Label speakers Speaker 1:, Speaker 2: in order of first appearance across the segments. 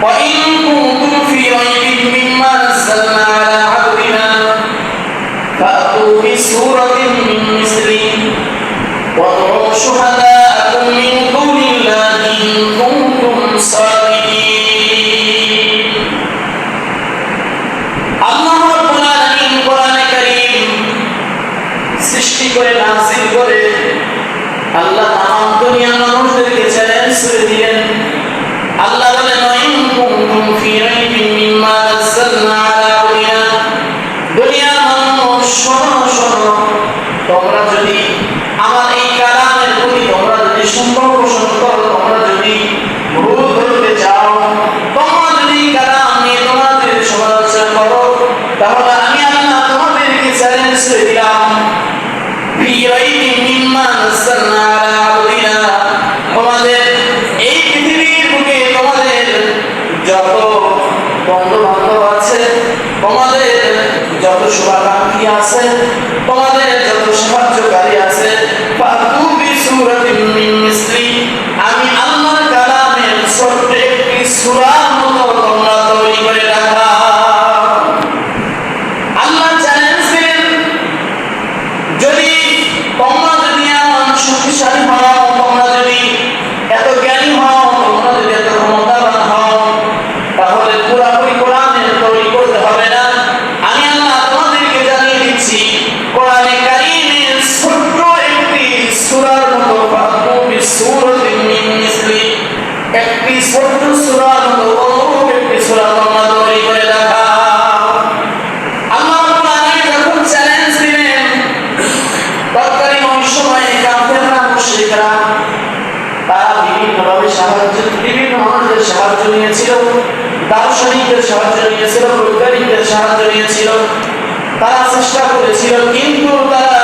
Speaker 1: وإن كنتم في ريب مما نزلنا على عبدنا فأتوا بسورة من مثله وادعوا شهداءكم من دون الله إن كنتم صادقين আল্লাহ রাব্বুল আলামিন কোরআনে কারীম সৃষ্টি করে নাযিল করে আল্লাহ তামাম দুনিয়ার মানুষদেরকে চ্যালেঞ্জ করে দিলেন। আল্লাহ বলেন ইন কুনতুম ফি রাইবিন মিম্মা নাযালনা আলা আবদিনা, দুনিয়ার মানুষ শোনো, তোমরা যদি আমার এই কালামের প্রতি তোমরা যদি সন্দেহ পোষণ করো, তোমরা যদি ভুল ধরতে চাও, তোমরা যদি কালাম নিয়ে তোমাদের সমালোচনা করো, তাহলে আমি আল্লাহ তোমাদেরকে চ্যালেঞ্জ করে দিলাম ফি রাইবিন মিম্মা নাযালনা আলা আবদিনা, তোমাদের এই পৃথিবীর বুকে তোমাদের যত বন্ধু বান্ধব আছে, তোমাদের যত শুভাকাঙ্ক্ষী আছে, তোমাদের যত সাহায্যকারী আছে, ফাতু বিসূরাতিন মিন মিসলি, আমি আল্লাহর কালামের ছোট্ট একটি সূরার মতো তোমরা তৈরি করে রাখা। আল্লাহ চ্যালেঞ্জ দিলেন, যদি তোমরা যদি এমন শক্তিশালী হও, তোমরা যদি এত জ্ঞানী হও, তোমরা যদি এত ক্ষমতাবান হও, তাহলে পুরোপুরি কোরআনের তৈরি করতে হবে না। আমি আল্লাহ তোমাদেরকে জানিয়ে দিচ্ছি, কোরআনে কারীমের ছোট্ট একটি সূরার মতো ফাতু বিসূরাতিন মিন মিসলি, একটি ছোট্ট সূরার মতো অনুরূপ একটি সূরা তোমরা তৈরি করে দেখাও। আল্লাহ রাব্বুল আলামিন যখন চ্যালেঞ্জ দিলেন, তৎকালীন ওই সময়ে কাফেররা মুশরিকরা তারা বিভিন্ন মানুষদের সাহায্য নিয়েছিল, দার্শনিকদের সাহায্য নিয়েছিল, বৈজ্ঞানিকদের সাহায্য নিয়েছিল, তারা চেষ্টা করেছিল, কিন্তু তারা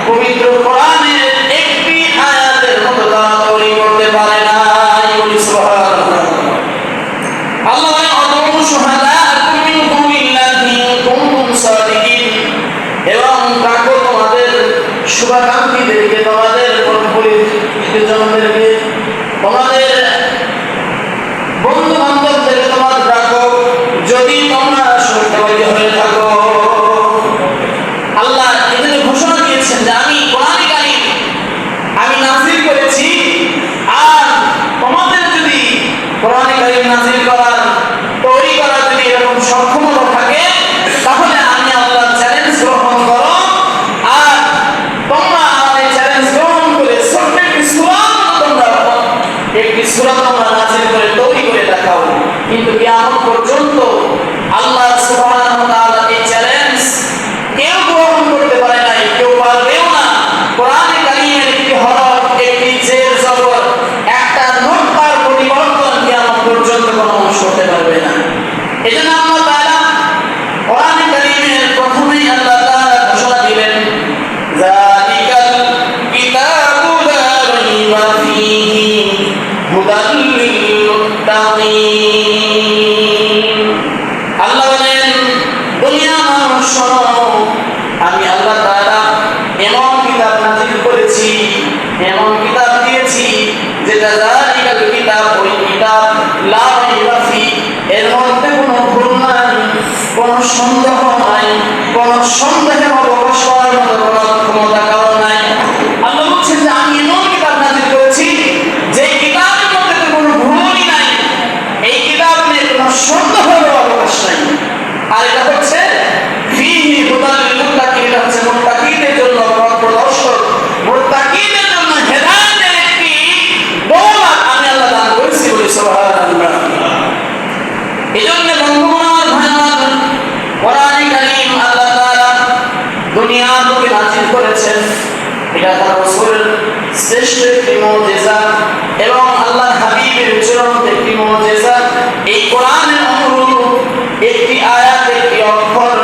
Speaker 1: পবিত্র কোরআনের একটি আয়াতের মতো তারা তৈরি করতে পারে না। আল্লাহ আদমু শুহাদাআকুম মিন দুনিল্লাহি ইন কুনতুম সাদিকিন, এবং ডাকো তোমাদের শুভাকাঙ্ক্ষীদেরকে, তোমাদের পরিজনদেরকে, তোমাদের বন্ধু বান্ধবদেরকে তোমরা ডাকো, যদি তোমরা সত্যবাদী হয়ে থাকো। আল্লাহ এখানে ঘোষণা দিয়েছেন যে আমি কোরআনে কারীম আমি নাযিল করেছি, আর তোমাদের যদি কোরআনে কারীম নাযিল করার তৈরি করার যদি এরকম সক্ষমতা থাকে, তাহলে আমি আল্লাহ চ্যালেঞ্জ গ্রহণ করো, আর তোমরা আমার চ্যালেঞ্জ গ্রহণ করে ছোট্ট একটি সূরা তোমরা নাযিল করে তৈরি করে দেখাও। কিন্তু কিয়ামত পর্যন্ত আল্লাহ সুবহানাহু ওয়া তাআলা এই চ্যালেঞ্জ কেউ গ্রহণ করতে পারে নাই, কেউ পারবেও না। কোরআনে কারীমের একটি হরফ, একটি জের জবর, একটা নুক্তার পরিবর্তন কিয়ামত পর্যন্ত কোনো মানুষ করতে পারবে না। এজন্য আল্লাহ তাআলা কোরআনে কারীমের প্রথমেই আল্লাহ তাআলা ঘোষণা দিলেন, যালিকাল কিতাবু লা রাইবা ফীহি হুদাল লিল মুত্তাকিন। আল্লাহ বলেন, দুনিয়ার মানুষ শোনো, আমি আল্লাহ তাআলা এমন কিতাব নাযিল করেছি, এমন কিতাব দিয়েছি যেটা যালিকাল কিতাব, ওই কিতাব লা রাইবা ফী, এর মধ্যে কোনো ভুল নাই, কোনো সন্দেহ নাই, কোনো সন্দেহের অবকাশ করার মতো কোনো ক্ষমতা কারণ নাই। আল্লাহ বলছেন যে আমি এমন কিতাব নাযিল করেছি যে কিতাবের মধ্যে কোনো ভুলই নাই, এই কিতাব নিয়ে কোনো সন্দেহের অবকাশ নাই। আর এটা হচ্ছে ফীহি হুদাল লিল মুত্তাকিন, এটা হচ্ছে মুত্তাকিদের জন্য পথ প্রদর্শক, মুত্তাকিদের জন্য হেদায়েতের একটি দৌলত আমি আল্লাহ দান করেছি বলে সুবহানাল্লাহ। এজন্য বন্ধুগণ আমার ভাই আমার, কোরআনে কারীম আল্লাহ তাআলা দুনিয়ার বুকে নাযিল করেছেন, এটা তার রাসূলের শ্রেষ্ঠ একটি মুজিজা এবং আল্লাহর হাবিবের চূড়ান্ত একটি মুজিজা। এই কোরআনের অনুরূপ একটি আয়াত, একটি অক্ষর,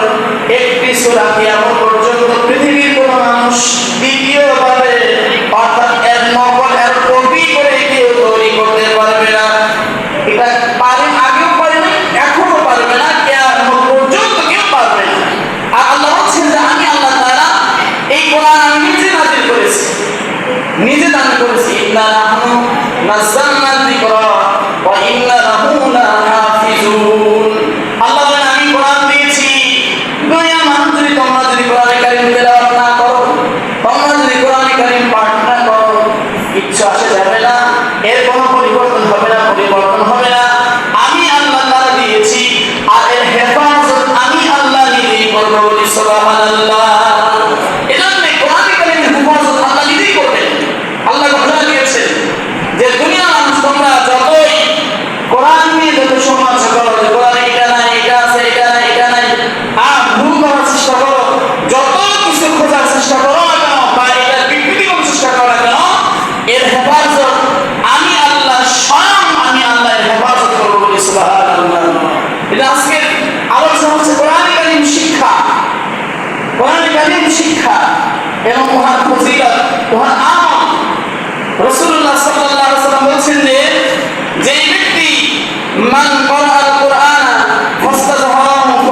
Speaker 1: একটি সূরা কিয়ামত পর্যন্ত পৃথিবীর কোনো মানুষ দ্বিতীয়ভাবে, অর্থাৎ এর নকল, এর কপি করে কেউ তৈরি করতে পারবে না। এটা পারে, আগেও পারে না, এখনো পারবে না, কিয়ামত পর্যন্ত কেউ পারবে না। আর আল্লাহ বলছেন যে আমি আল্লাহ তাআলা এই কোরআন আমি নিজে নাযিল করেছি, নিজে দান করেছি। ইন্না নাহনু নাযালনা যিকরা ওয়া ইন্না লাহু লাহাফিজুন। কোরআন নিয়ে যত সমালোচনা করো যে কোরআনে এটা নাই, এটা আছে, এটা নাই, এটা নাই, আর ভুল করার চেষ্টা করো, যত কিছু খোঁজার চেষ্টা করো না কেন বা এটার বিকৃতি করার চেষ্টা করো না কেন, এর হেফাজত আমি আল্লাহ, স্বয়ং আমি আল্লাহর হেফাজত করবো বলি সুবহানাল্লাহ। এটা আজকের আলোচনা হচ্ছে কোরআন কারীম শিক্ষা, কোরআন কারীম শিক্ষা এবং মহান ফজিলত, মহান আমল। রাসূলুল্লাহ সাল্লাল্লাহু আলাইহি ওয়াসাল্লাম বলেছেন যে যেই ব্যক্তি মান ক্বারাআল কুরআনা ফাস্তাযহারাহু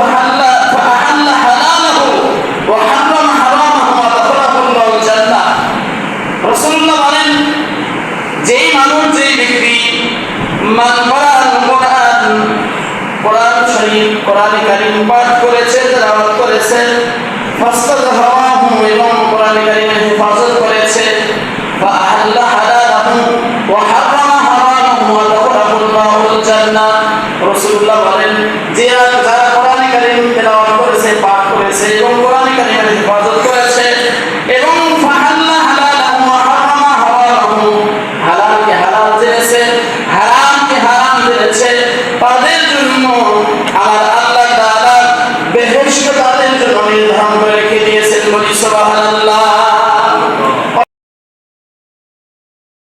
Speaker 1: ফাআহাল্লা হালালাহু ওয়া হারামা হারামাহু ওয়া দাখালাহু আল্লাহুল জান্নাহ। রাসূলুল্লাহ বলেন যেই মানুষ, যেই ব্যক্তি মান ক্বারাআল কুরআন, কোরআন শরীফ, কোরআন কারীম পাঠ করেছে, তেলাওয়াত করেছে, ফাস্তাযহারাহু এবং কোরআন কারীমের হেফাজত করেছে, ফাআহাল্লা হালালাহু ওয়া হারামা হারামাহু ওয়া দাখালাহু আল্লাহুল জান্নাহ। রাসূলুল্লাহ বলেন যে